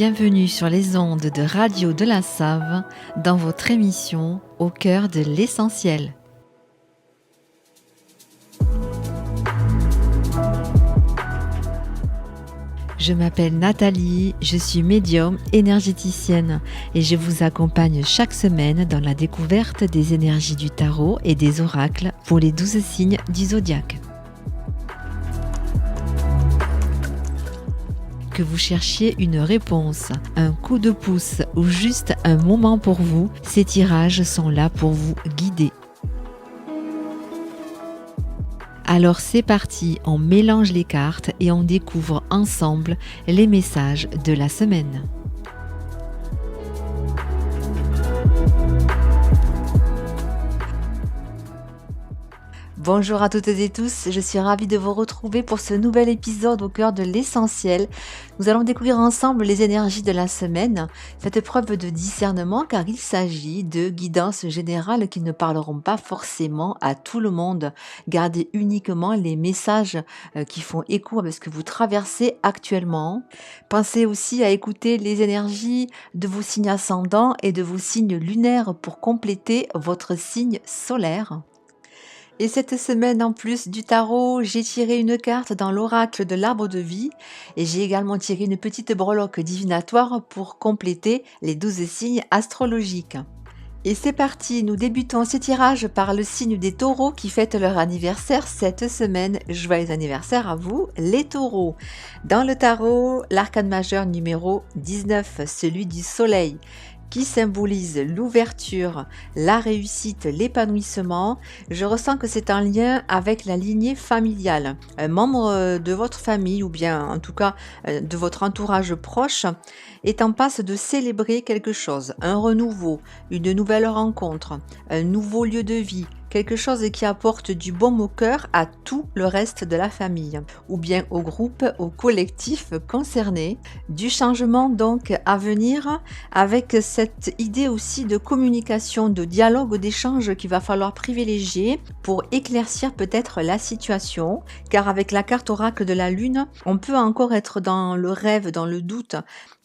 Bienvenue sur les ondes de Radio de la Save dans votre émission Au cœur de l'essentiel. Je m'appelle Nathalie, je suis médium énergéticienne et je vous accompagne chaque semaine dans la découverte des énergies du tarot et des oracles pour les 12 signes du zodiaque. Que vous cherchiez une réponse, un coup de pouce ou juste un moment pour vous, ces tirages sont là pour vous guider. Alors c'est parti, on mélange les cartes et on découvre ensemble les messages de la semaine. Bonjour à toutes et tous, je suis ravie de vous retrouver pour ce nouvel épisode au cœur de l'essentiel. Nous allons découvrir ensemble les énergies de la semaine, cette preuve de discernement car il s'agit de guidances générales qui ne parleront pas forcément à tout le monde. Gardez uniquement les messages qui font écho avec ce que vous traversez actuellement. Pensez aussi à écouter les énergies de vos signes ascendants et de vos signes lunaires pour compléter votre signe solaire. Et cette semaine, en plus du tarot, j'ai tiré une carte dans l'oracle de l'arbre de vie et j'ai également tiré une petite breloque divinatoire pour compléter les 12 signes astrologiques. Et c'est parti, nous débutons ce tirage par le signe des taureaux qui fêtent leur anniversaire cette semaine. Joyeux anniversaire à vous, les taureaux. Dans le tarot, l'arcane majeur numéro 19, celui du soleil, qui symbolise l'ouverture, la réussite, l'épanouissement. Je ressens que c'est en lien avec la lignée familiale. Un membre de votre famille ou bien en tout cas de votre entourage proche est en passe de célébrer quelque chose, un renouveau, une nouvelle rencontre, un nouveau lieu de vie, quelque chose qui apporte du baume au cœur à tout le reste de la famille, ou bien au groupe, au collectif concerné. Du changement donc à venir avec cette idée aussi de communication, de dialogue, d'échange qu'il va falloir privilégier pour éclaircir peut-être la situation, car avec la carte oracle de la lune, on peut encore être dans le rêve, dans le doute,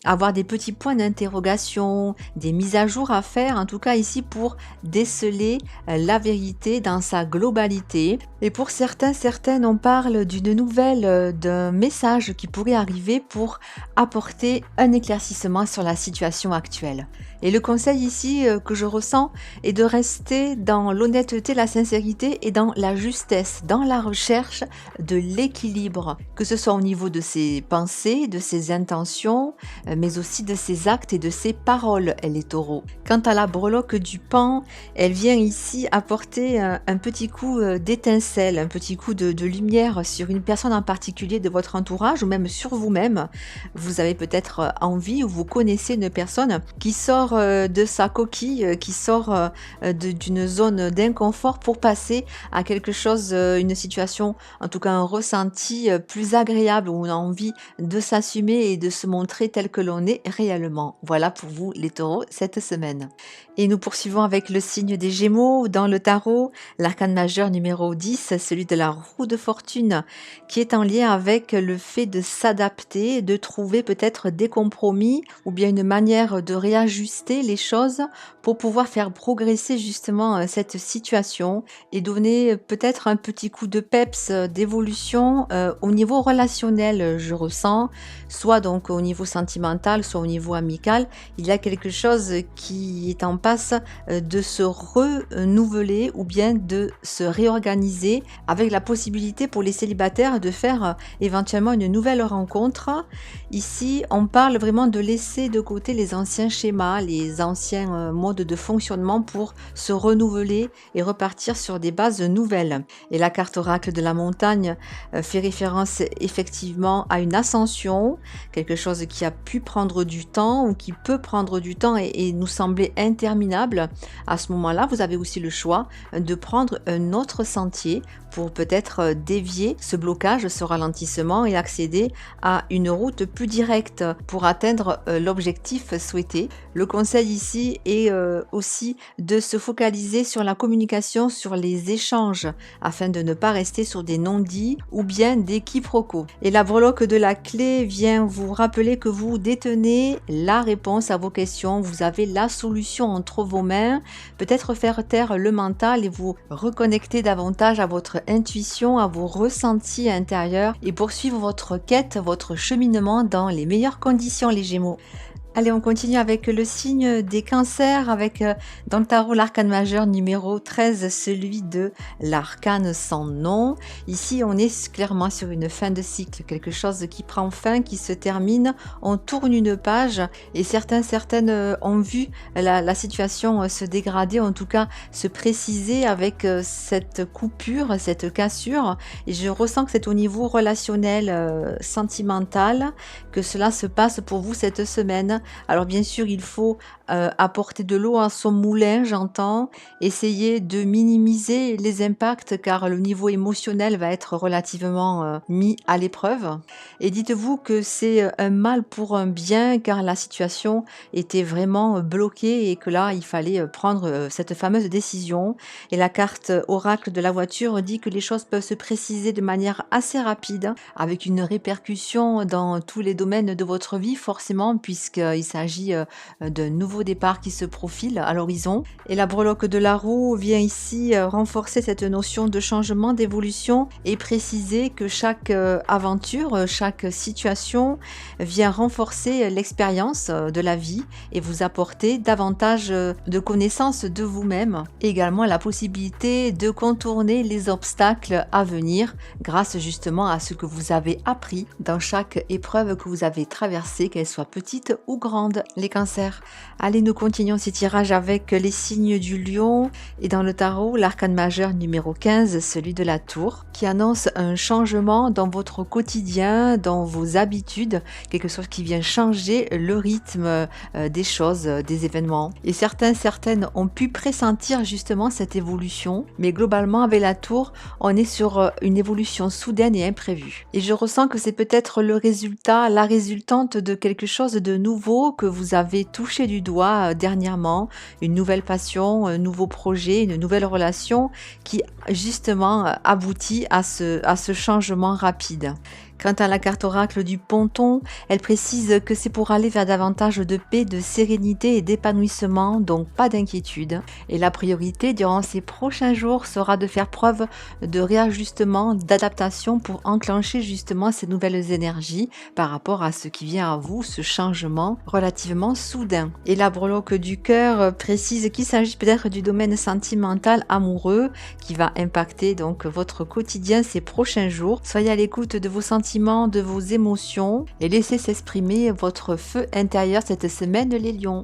avoir des petits points d'interrogation, des mises à jour à faire, en tout cas ici pour déceler la vérité dans sa globalité. Et pour certaines, on parle d'une nouvelle, d'un message qui pourrait arriver pour apporter un éclaircissement sur la situation actuelle. Et le conseil ici que je ressens est de rester dans l'honnêteté, la sincérité et dans la justesse, dans la recherche de l'équilibre, que ce soit au niveau de ses pensées, de ses intentions, mais aussi de ses actes et de ses paroles, les taureaux. Quant à la breloque du pan, elle vient ici apporter un petit coup d'étincelle, un petit coup de lumière sur une personne en particulier de votre entourage ou même sur vous-même. Vous avez peut-être envie ou vous connaissez une personne qui sort de sa coquille, qui sort d'une zone d'inconfort pour passer à quelque chose, une situation, en tout cas un ressenti plus agréable où on a envie de s'assumer et de se montrer tel que l'on est réellement. Voilà pour vous les taureaux cette semaine. Et nous poursuivons avec le signe des Gémeaux dans le tarot, l'arcane majeur numéro 10, celui de la roue de fortune, qui est en lien avec le fait de s'adapter, de trouver peut-être des compromis ou bien une manière de réajuster les choses pour pouvoir faire progresser justement cette situation et donner peut-être un petit coup de peps, d'évolution au niveau relationnel, je ressens, soit donc au niveau sentimental, soit au niveau amical. Il y a quelque chose qui est en passe de se renouveler ou bien de se réorganiser avec la possibilité pour les célibataires de faire éventuellement une nouvelle rencontre. Ici, on parle vraiment de laisser de côté les anciens schémas, les anciens modes de fonctionnement pour se renouveler et repartir sur des bases nouvelles. Et la carte oracle de la montagne fait référence effectivement à une ascension, quelque chose qui a pu prendre du temps ou qui peut prendre du temps et nous sembler interminable. À ce moment-là, vous avez aussi le choix de prendre un autre sentier pour peut-être dévier ce blocage, ce ralentissement et accéder à une route plus directe pour atteindre l'objectif souhaité. Le conseil ici est aussi de se focaliser sur la communication, sur les échanges, afin de ne pas rester sur des non-dits ou bien des quiproquos. Et la breloque de la clé vient vous rappeler que vous détenez la réponse à vos questions, vous avez la solution entre vos mains, peut-être faire taire le mental et vous reconnecter davantage à votre intuition, à vos ressentis intérieurs et poursuivre votre quête, votre cheminement dans les meilleures conditions, les Gémeaux. Allez, on continue avec le signe des cancers, avec dans le tarot l'arcane majeur numéro 13, celui de l'arcane sans nom. Ici, on est clairement sur une fin de cycle, quelque chose qui prend fin, qui se termine. On tourne une page et certaines ont vu la situation se dégrader, en tout cas se préciser avec cette coupure, cette cassure. Et je ressens que c'est au niveau relationnel, sentimental, que cela se passe pour vous cette semaine. Alors bien sûr, il faut apporter de l'eau à son moulin, j'entends, essayer de minimiser les impacts car le niveau émotionnel va être relativement mis à l'épreuve. Et dites-vous que c'est un mal pour un bien car la situation était vraiment bloquée et que là, il fallait prendre cette fameuse décision. Et la carte oracle de la voiture dit que les choses peuvent se préciser de manière assez rapide avec une répercussion dans tous les domaines de votre vie forcément puisqu'il s'agit d'un nouveau départ qui se profile à l'horizon. Et la breloque de la roue vient ici renforcer cette notion de changement, d'évolution et préciser que chaque aventure, chaque situation vient renforcer l'expérience de la vie et vous apporter davantage de connaissances de vous-même. Également la possibilité de contourner les obstacles à venir grâce justement à ce que vous avez appris dans chaque épreuve que vous avez traversée, qu'elle soit petite ou grande. Les cancers. Allez, nous continuons ces tirages avec les signes du lion et dans le tarot, l'arcane majeur numéro 15, celui de la tour, qui annonce un changement dans votre quotidien, dans vos habitudes, quelque chose qui vient changer le rythme des choses, des événements. Et certaines ont pu pressentir justement cette évolution, mais globalement avec la tour, on est sur une évolution soudaine et imprévue. Et je ressens que c'est peut-être le résultat, la résultante de quelque chose de nouveau que vous avez touché du doigt dernièrement, une nouvelle passion, un nouveau projet, une nouvelle relation qui justement aboutit à ce changement rapide. Quant à la carte oracle du ponton, elle précise que c'est pour aller vers davantage de paix, de sérénité et d'épanouissement, donc pas d'inquiétude. Et la priorité durant ces prochains jours sera de faire preuve de réajustement, d'adaptation pour enclencher justement ces nouvelles énergies par rapport à ce qui vient à vous, ce changement relativement soudain. Et la breloque du cœur précise qu'il s'agit peut-être du domaine sentimental amoureux qui va impacter donc votre quotidien ces prochains jours. Soyez à l'écoute de vos sentiments, de vos émotions et laissez s'exprimer votre feu intérieur cette semaine, les lions.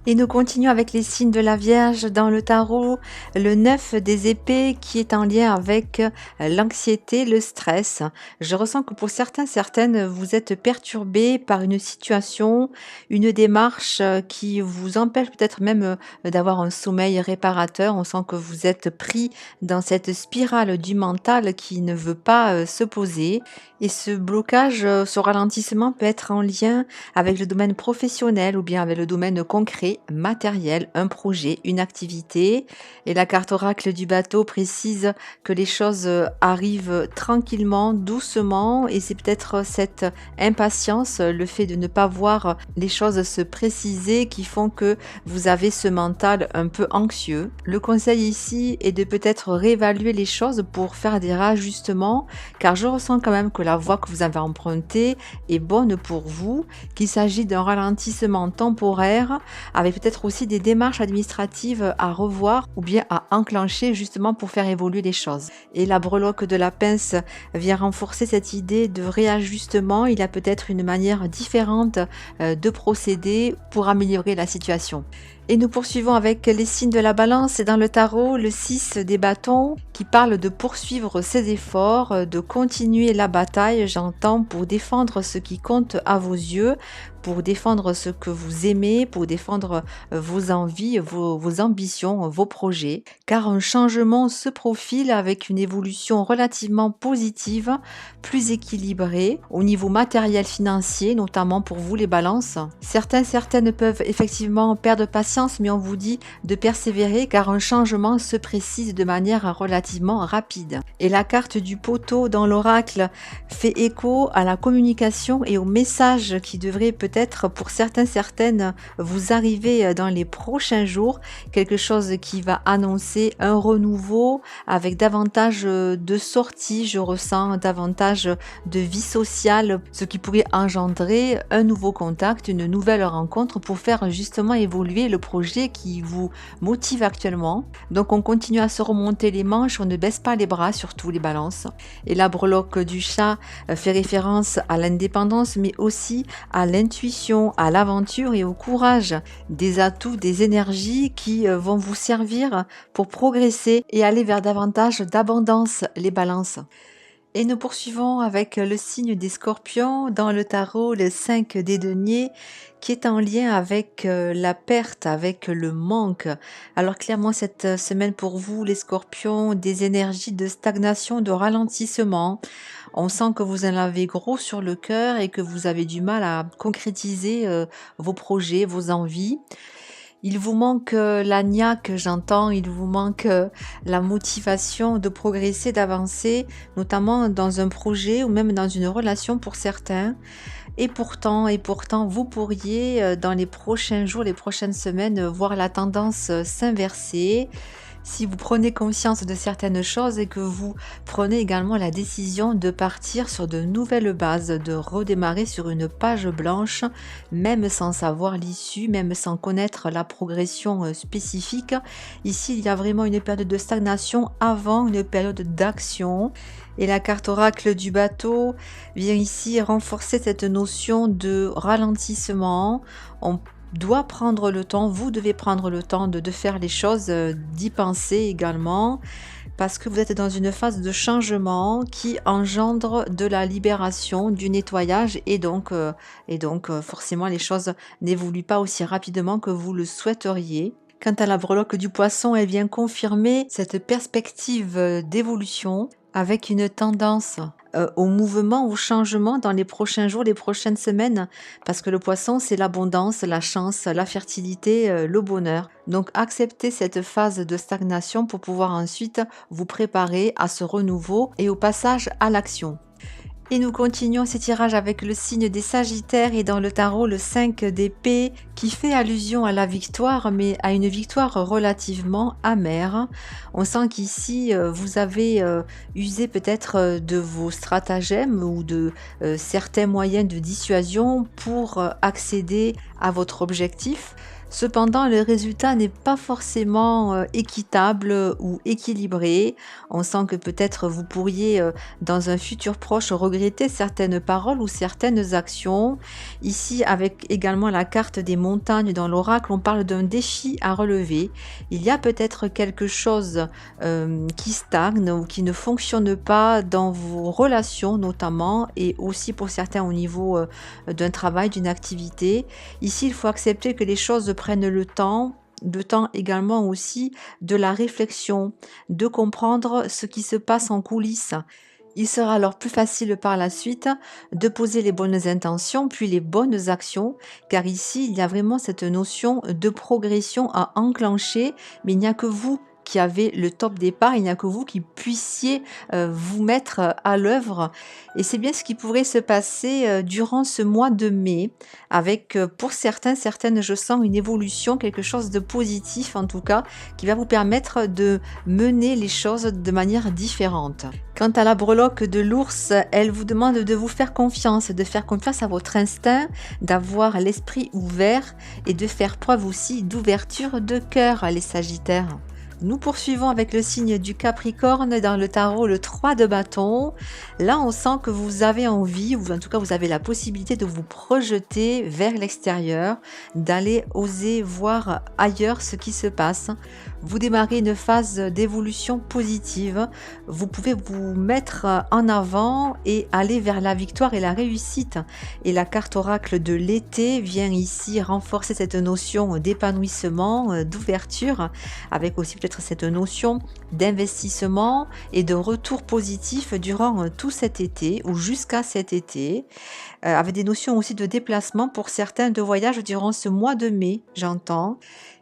Et nous continuons avec les signes de la Vierge dans le tarot, le 9 des épées qui est en lien avec l'anxiété, le stress. Je ressens que pour certaines, vous êtes perturbés par une situation, une démarche qui vous empêche peut-être même d'avoir un sommeil réparateur. On sent que vous êtes pris dans cette spirale du mental qui ne veut pas se poser. Et ce blocage, ce ralentissement peut être en lien avec le domaine professionnel ou bien avec le domaine concret, matériel, un projet, une activité. Et la carte oracle du bateau précise que les choses arrivent tranquillement, doucement, et c'est peut-être cette impatience, le fait de ne pas voir les choses se préciser qui font que vous avez ce mental un peu anxieux. Le conseil ici est de peut-être réévaluer les choses pour faire des réajustements, car je ressens quand même que la voie que vous avez empruntée est bonne pour vous, qu'il s'agit d'un ralentissement temporaire avec peut-être aussi des démarches administratives à revoir ou bien à enclencher justement pour faire évoluer les choses. Et la breloque de la pince vient renforcer cette idée de réajustement. Il y a peut-être une manière différente de procéder pour améliorer la situation. Et nous poursuivons avec les signes de la balance et dans le tarot, le 6 des bâtons qui parle de poursuivre ses efforts, de continuer la bataille, j'entends, pour défendre ce qui compte à vos yeux, pour défendre ce que vous aimez, pour défendre vos envies, vos ambitions, vos projets, car un changement se profile avec une évolution relativement positive, plus équilibrée au niveau matériel financier, notamment pour vous les balances. Certaines peuvent effectivement perdre patience patience, mais on vous dit de persévérer car un changement se précise de manière relativement rapide. Et la carte du poteau dans l'oracle fait écho à la communication et au message qui devrait peut-être pour certaines vous arriver dans les prochains jours. Quelque chose qui va annoncer un renouveau avec davantage de sorties, je ressens davantage de vie sociale, ce qui pourrait engendrer un nouveau contact, une nouvelle rencontre pour faire justement évoluer le projet qui vous motive actuellement. Donc on continue à se remonter les manches, on ne baisse pas les bras, surtout les balances. Et la breloque du chat fait référence à l'indépendance, mais aussi à l'intuition, à l'aventure et au courage. Des atouts, des énergies qui vont vous servir pour progresser et aller vers davantage d'abondance, les balances. Et nous poursuivons avec le signe des scorpions dans le tarot, le 5 des deniers, qui est en lien avec la perte, avec le manque. Alors clairement cette semaine pour vous, les scorpions, des énergies de stagnation, de ralentissement. On sent que vous en avez gros sur le cœur et que vous avez du mal à concrétiser vos projets, vos envies. Il vous manque la niaque, j'entends, il vous manque la motivation de progresser, d'avancer, notamment dans un projet ou même dans une relation pour certains. Et pourtant, vous pourriez dans les prochains jours, les prochaines semaines, voir la tendance s'inverser. Si vous prenez conscience de certaines choses et que vous prenez également la décision de partir sur de nouvelles bases, de redémarrer sur une page blanche, même sans savoir l'issue, même sans connaître la progression spécifique. Ici, il y a vraiment une période de stagnation avant une période d'action. Et la carte oracle du bateau vient ici renforcer cette notion de ralentissement. On doit prendre le temps, vous devez prendre le temps de faire les choses, d'y penser également, parce que vous êtes dans une phase de changement qui engendre de la libération, du nettoyage, et donc forcément les choses n'évoluent pas aussi rapidement que vous le souhaiteriez. Quant à la breloque du poisson, elle vient confirmer cette perspective d'évolution avec une tendance au mouvement, au changement dans les prochains jours, les prochaines semaines, parce que le poisson, c'est l'abondance, la chance, la fertilité, le bonheur. Donc acceptez cette phase de stagnation pour pouvoir ensuite vous préparer à ce renouveau et au passage à l'action. Et nous continuons ces tirages avec le signe des Sagittaires et dans le tarot le 5 d'épée qui fait allusion à la victoire, mais à une victoire relativement amère. On sent qu'ici vous avez usé peut-être de vos stratagèmes ou de certains moyens de dissuasion pour accéder à votre objectif. Cependant, le résultat n'est pas forcément équitable ou équilibré. On sent que peut-être vous pourriez, dans un futur proche, regretter certaines paroles ou certaines actions. Ici, avec également la carte des montagnes dans l'oracle, on parle d'un défi à relever. Il y a peut-être quelque chose qui stagne ou qui ne fonctionne pas dans vos relations notamment, et aussi pour certains au niveau d'un travail, d'une activité. Ici, il faut accepter que les choses prennent le temps également aussi de la réflexion, de comprendre ce qui se passe en coulisses. Il sera alors plus facile par la suite de poser les bonnes intentions, puis les bonnes actions, car ici, il y a vraiment cette notion de progression à enclencher, mais il n'y a que vous qui avez le top départ, il n'y a que vous qui puissiez vous mettre à l'œuvre. Et c'est bien ce qui pourrait se passer durant ce mois de mai, avec pour certaines, je sens une évolution, quelque chose de positif en tout cas, qui va vous permettre de mener les choses de manière différente. Quant à la breloque de l'ours, elle vous demande de vous faire confiance, à votre instinct, d'avoir l'esprit ouvert et de faire preuve aussi d'ouverture de cœur, les Sagittaires. Nous poursuivons avec le signe du Capricorne dans le tarot, le 3 de bâton. Là, on sent que vous avez envie, ou en tout cas vous avez la possibilité de vous projeter vers l'extérieur, d'aller oser voir ailleurs ce qui se passe. Vous démarrez une phase d'évolution positive. Vous pouvez vous mettre en avant et aller vers la victoire et la réussite. Et la carte oracle de l'été vient ici renforcer cette notion d'épanouissement, d'ouverture, avec aussi peut-être cette notion d'investissement et de retour positif durant tout cet été ou jusqu'à cet été, avec des notions aussi de déplacement pour certains, de voyage durant ce mois de mai, j'entends.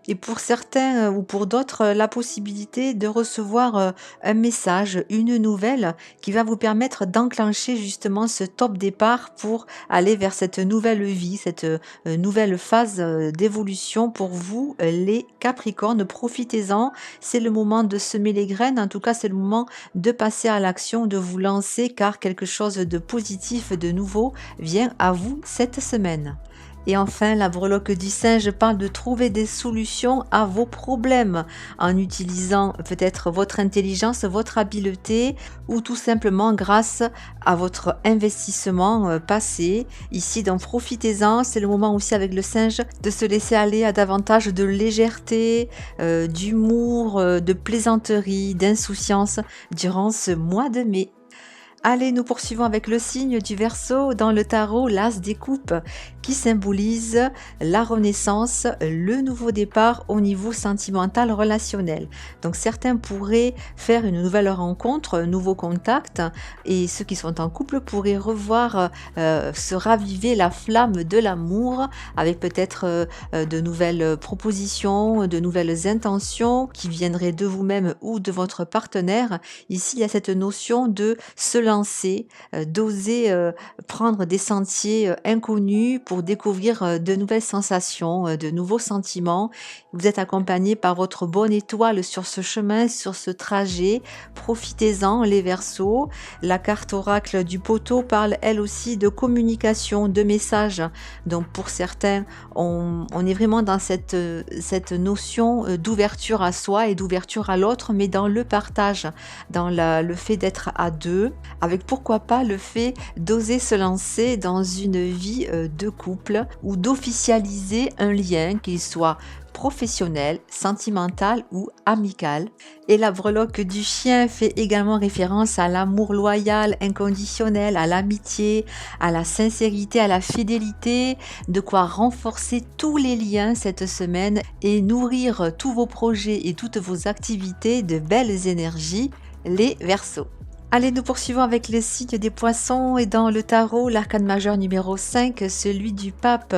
Et pour certains, ou pour d'autres, la possibilité de recevoir, un message, une nouvelle qui va vous permettre d'enclencher justement ce top départ pour aller vers cette nouvelle vie, cette, nouvelle phase, d'évolution pour vous, les Capricornes. Profitez-en, c'est le moment de semer les graines, en tout cas, c'est le moment de passer à l'action, de vous lancer car quelque chose de positif, de nouveau vient à vous cette semaine. Et enfin, la breloque du singe parle de trouver des solutions à vos problèmes en utilisant peut-être votre intelligence, votre habileté ou tout simplement grâce à votre investissement passé. Ici, donc profitez-en. C'est le moment aussi avec le singe de se laisser aller à davantage de légèreté, d'humour, de plaisanterie, d'insouciance durant ce mois de mai. Allez, nous poursuivons avec le signe du Verseau dans le tarot, l'As des coupes, qui symbolise la renaissance, le nouveau départ au niveau sentimental relationnel. Donc certains pourraient faire une nouvelle rencontre, un nouveau contact, et ceux qui sont en couple pourraient revoir se raviver la flamme de l'amour avec peut-être de nouvelles propositions, de nouvelles intentions qui viendraient de vous-même ou de votre partenaire. Ici, il y a cette notion de se lancer, d'oser prendre des sentiers inconnus pour découvrir de nouvelles sensations, de nouveaux sentiments. Vous êtes accompagné par votre bonne étoile sur ce chemin, sur ce trajet. Profitez-en, les Verseaux. La carte oracle du poteau parle elle aussi de communication, de messages. Donc pour certains, on est vraiment dans cette notion d'ouverture à soi et d'ouverture à l'autre, mais dans le partage, dans le fait d'être à deux, avec pourquoi pas le fait d'oser se lancer dans une vie de couple ou d'officialiser un lien, qu'il soit professionnel, sentimental ou amical. Et la breloque du chien fait également référence à l'amour loyal, inconditionnel, à l'amitié, à la sincérité, à la fidélité, de quoi renforcer tous les liens cette semaine et nourrir tous vos projets et toutes vos activités de belles énergies, les Verseaux. Allez, nous poursuivons avec le signe des poissons et dans le tarot, l'arcane majeur numéro 5, celui du pape.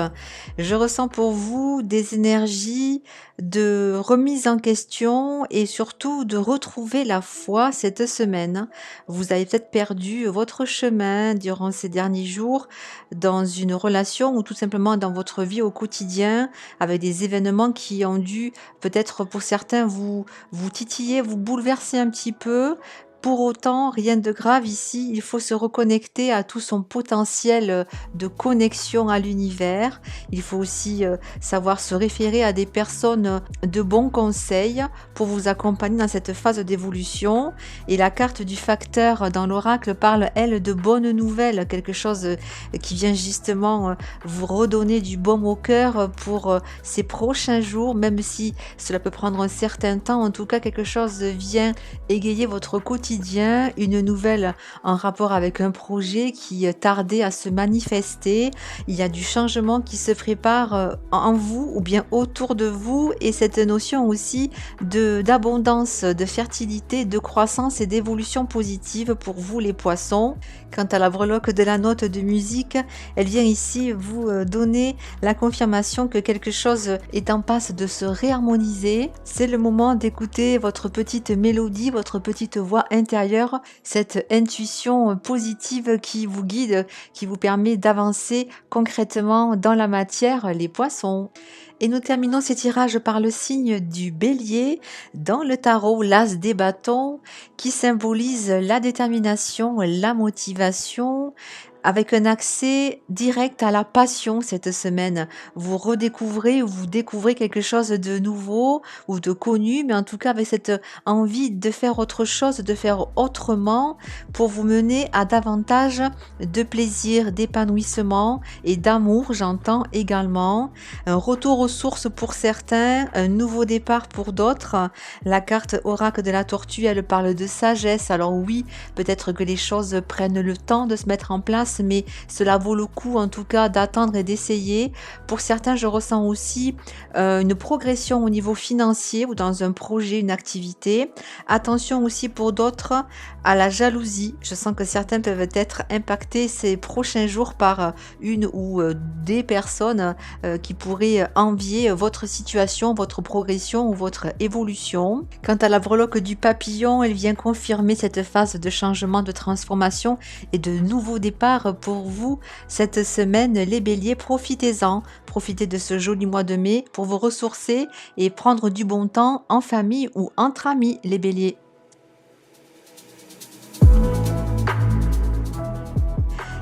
Je ressens pour vous des énergies de remise en question et surtout de retrouver la foi cette semaine. Vous avez peut-être perdu votre chemin durant ces derniers jours dans une relation ou tout simplement dans votre vie au quotidien avec des événements qui ont dû peut-être pour certains vous titiller, vous bouleverser un petit peu. Pour autant, rien de grave ici, il faut se reconnecter à tout son potentiel de connexion à l'univers. Il faut aussi savoir se référer à des personnes de bons conseils pour vous accompagner dans cette phase d'évolution. Et la carte du facteur dans l'oracle parle, elle, de bonnes nouvelles, quelque chose qui vient justement vous redonner du baume au cœur pour ces prochains jours, même si cela peut prendre un certain temps. En tout cas, quelque chose vient égayer votre quotidien, une nouvelle en rapport avec un projet qui tardait à se manifester. Il y a du changement qui se prépare en vous ou bien autour de vous et cette notion aussi d'abondance, de fertilité, de croissance et d'évolution positive pour vous les poissons. Quant à la breloque de la note de musique, elle vient ici vous donner la confirmation que quelque chose est en passe de se réharmoniser. C'est le moment d'écouter votre petite mélodie, votre petite voix intérieure, cette intuition positive qui vous guide, qui vous permet d'avancer concrètement dans la matière, les poissons. Et nous terminons ces tirages par le signe du Bélier dans le tarot, l'As des bâtons, qui symbolise la détermination, la motivation, avec un accès direct à la passion cette semaine. Vous redécouvrez ou vous découvrez quelque chose de nouveau ou de connu, mais en tout cas avec cette envie de faire autre chose, de faire autrement pour vous mener à davantage de plaisir, d'épanouissement et d'amour, j'entends également. Un retour aux sources pour certains, un nouveau départ pour d'autres. La carte oracle de la tortue, elle parle de sagesse. Alors oui, peut-être que les choses prennent le temps de se mettre en place, mais cela vaut le coup en tout cas d'attendre et d'essayer. Pour certains, je ressens aussi une progression au niveau financier ou dans un projet, une activité. Attention aussi pour d'autres à la jalousie. Je sens que certains peuvent être impactés ces prochains jours par une ou des personnes qui pourraient envier janvier votre situation, votre progression ou votre évolution. Quant à la breloque du papillon, elle vient confirmer cette phase de changement, de transformation et de nouveau départ pour vous cette semaine. Les béliers, profitez-en. Profitez de ce joli mois de mai pour vous ressourcer et prendre du bon temps en famille ou entre amis, les béliers.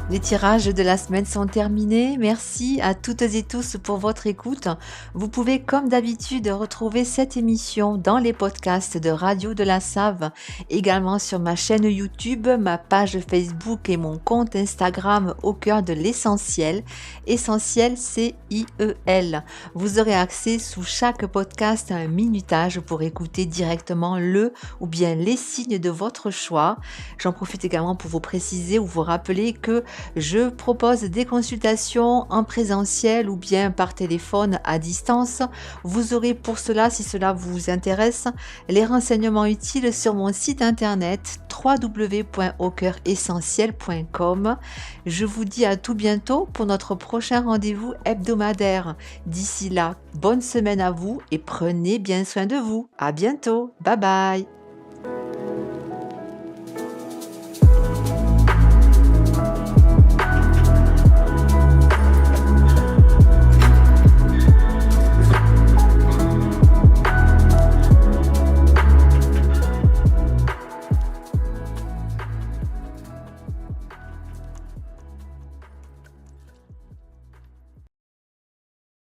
Les tirages de la semaine sont terminés. Merci à toutes et tous pour votre écoute. Vous pouvez, comme d'habitude, retrouver cette émission dans les podcasts de Radio de la Save, également sur ma chaîne YouTube, ma page Facebook et mon compte Instagram au cœur de l'essentiel. Essentiel, C-I-E-L. Vous aurez accès sous chaque podcast à un minutage pour écouter directement le ou bien les signes de votre choix. J'en profite également pour vous préciser ou vous rappeler que je propose des consultations en présentiel ou bien par téléphone à distance. Vous aurez pour cela, si cela vous intéresse, les renseignements utiles sur mon site internet www.aucoeuressentiel.com. Je vous dis à tout bientôt pour notre prochain rendez-vous hebdomadaire. D'ici là, bonne semaine à vous et prenez bien soin de vous. À bientôt. Bye bye.